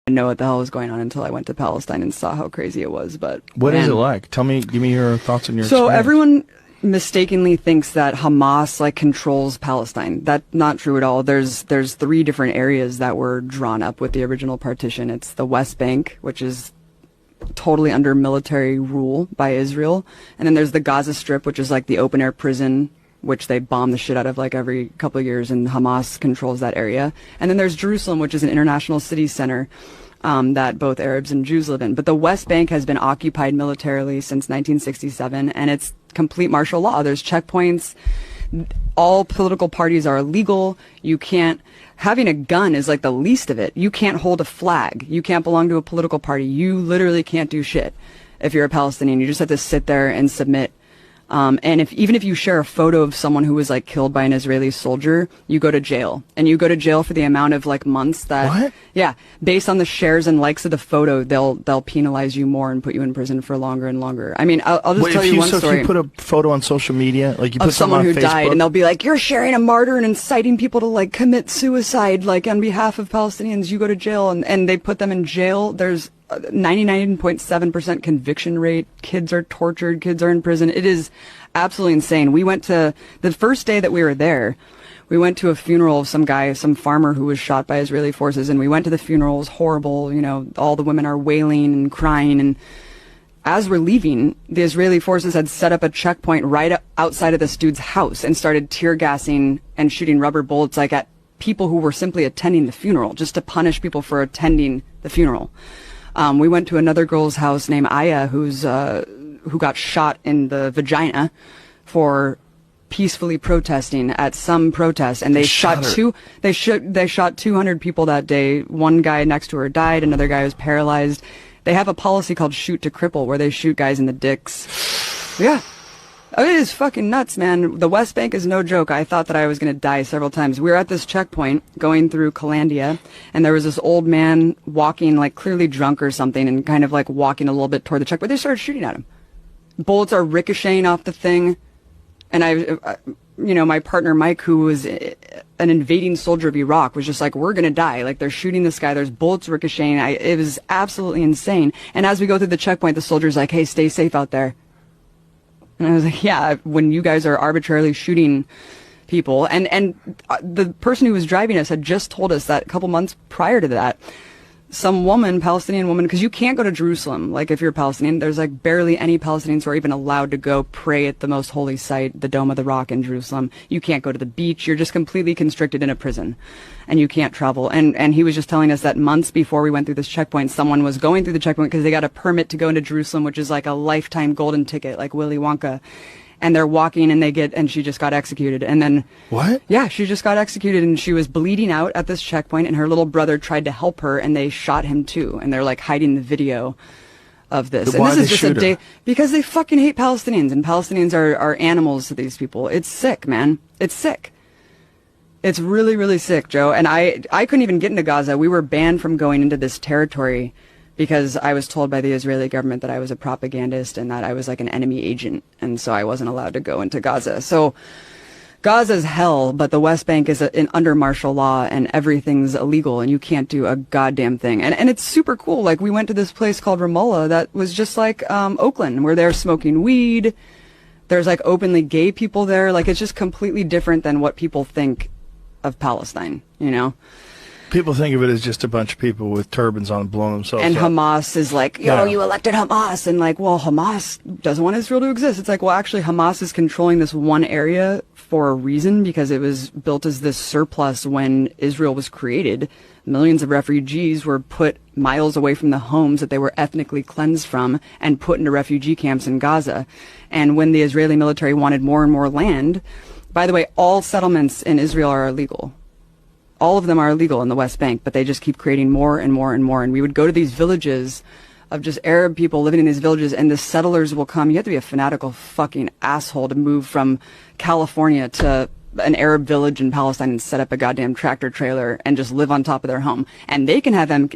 didn't know what the hell was going on until I went to Palestine and saw how crazy it was. But what is it like? Give me your thoughts on your So experience. Everyone mistakenly thinks that Hamas like controls Palestine. That's not true at all. There's 3 different areas that were drawn up with the original partition. It's the West Bank, which is totally under military rule by Israel, and then there's the Gaza Strip, which is like the open air prison, which they bomb the shit out of like every couple of years, and Hamas controls that area. And then there's Jerusalem, which is an international city center that both Arabs and Jews live in. But the West Bank has been occupied militarily since 1967, and it's complete martial law. There's checkpoints. All political parties are illegal. You can't, having a gun is like the least of it. You can't hold a flag. You can't belong to a political party. You literally can't do shit if you're a Palestinian. You just have to sit there and submit. And even if you share a photo of someone who was like killed by an Israeli soldier, you go to jail, and you go to jail for the amount of like months that, what? Yeah, based on the shares and likes of the photo, they'll penalize you more and put you in prison for longer and longer. I mean, I'll just tell you one story. If you put a photo on social media, like you put of someone who on Facebook, died, and they'll be like, you're sharing a martyr and inciting people to like commit suicide, like on behalf of Palestinians, you go to jail, and they put them in jail. There's 99.7% conviction rate. Kids are tortured. Kids are in prison. It is absolutely insane. We went to, the first day that we were there, we went to a funeral of some guy, some farmer who was shot by Israeli forces, and we went to the funeral. It was horrible. You know, all the women are wailing and crying, and as we're leaving, the Israeli forces had set up a checkpoint right outside of this dude's house and started tear gassing and shooting rubber bullets like at people who were simply attending the funeral, just to punish people for attending the funeral. We went to another girl's house named Aya, who got shot in the vagina for peacefully protesting at some protest, and they shot 200 people that day. One guy next to her died, another guy was paralyzed. They have a policy called shoot to cripple, where they shoot guys in the dicks. Yeah. Oh, it is fucking nuts, man. The West Bank is no joke. I thought that I was going to die several times. We were at this checkpoint going through Calandia, and there was this old man walking, like clearly drunk or something, and kind of like walking a little bit toward the checkpoint. They started shooting at him. Bullets are ricocheting off the thing. And my partner Mike, who was an invading soldier of Iraq, was just like, we're going to die. Like, they're shooting this guy. There's bullets ricocheting. It was absolutely insane. And as we go through the checkpoint, the soldier's like, hey, stay safe out there. And I was like, yeah, when you guys are arbitrarily shooting people. And the person who was driving us had just told us that a couple months prior to that, some woman, Palestinian woman, because you can't go to Jerusalem. Like, if you're Palestinian, there's like barely any Palestinians who are even allowed to go pray at the most holy site, the Dome of the Rock in Jerusalem. You can't go to the beach. You're just completely constricted in a prison, and you can't travel. And he was just telling us that months before we went through this checkpoint, someone was going through the checkpoint because they got a permit to go into Jerusalem, which is like a lifetime golden ticket, like Willy Wonka. And they're walking, and she just got executed. And then... What? Yeah, she just got executed, and she was bleeding out at this checkpoint, and her little brother tried to help her, and they shot him too. And they're like hiding the video of this. Why and this they is just shoot a day... her? Because they fucking hate Palestinians, and Palestinians are animals to these people. It's sick, man. It's sick. It's really, really sick, Joe. And I couldn't even get into Gaza. We were banned from going into this territory because I was told by the Israeli government that I was a propagandist and that I was like an enemy agent, and so I wasn't allowed to go into Gaza. So Gaza's hell, but the West Bank is under martial law, and everything's illegal, and you can't do a goddamn thing. And it's super cool. Like, we went to this place called Ramallah that was just like Oakland, where they're smoking weed. There's like openly gay people there. Like, it's just completely different than what people think of Palestine, you know? People think of it as just a bunch of people with turbans on blowing themselves and up. Hamas is like, you elected Hamas. And like, well, Hamas doesn't want Israel to exist. It's like, well, actually, Hamas is controlling this one area for a reason, because it was built as this surplus when Israel was created. Millions of refugees were put miles away from the homes that they were ethnically cleansed from and put into refugee camps in Gaza. And when the Israeli military wanted more and more land, by the way, all settlements in Israel are illegal. All of them are illegal in the West Bank, but they just keep creating more and more and more. And we would go to these villages of just Arab people living in these villages, and the settlers will come. You have to be a fanatical fucking asshole to move from California to an Arab village in Palestine and set up a goddamn tractor trailer and just live on top of their home. And they can have them,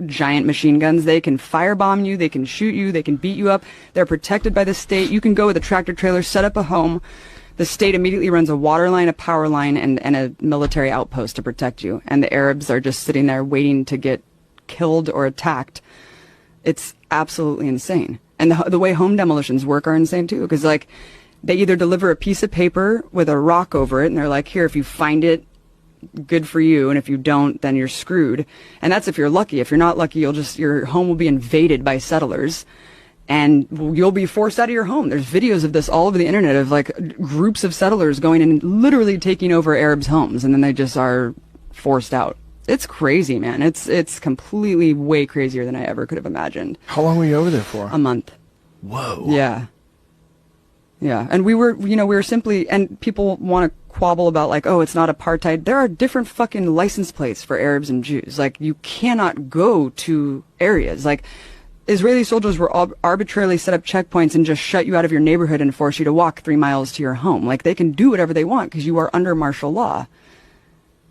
giant machine guns. They can firebomb you. They can shoot you. They can beat you up. They're protected by the state. You can go with a tractor trailer, set up a home. The state immediately runs a water line, a power line, and a military outpost to protect you. And the Arabs are just sitting there waiting to get killed or attacked. It's absolutely insane. And the way home demolitions work are insane too, because like they either deliver a piece of paper with a rock over it, and they're like, here, if you find it, good for you, and if you don't, then you're screwed. And that's if you're lucky. If you're not lucky, your home will be invaded by settlers, and you'll be forced out of your home. There's videos of this all over the internet of like groups of settlers going and literally taking over Arabs' homes, and then they just are forced out. It's crazy, man. It's completely way crazier than I ever could have imagined. How long were you over there for? A month. Whoa. Yeah. Yeah. And we were simply, and people want to quabble about like, oh, it's not apartheid. There are different fucking license plates for Arabs and Jews. Like, you cannot go to areas. Like, Israeli soldiers were arbitrarily set up checkpoints and just shut you out of your neighborhood and force you to walk 3 miles to your home. Like, they can do whatever they want because you are under martial law.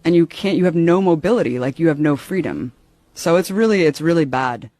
And you have no mobility. Like, you have no freedom. So it's really bad.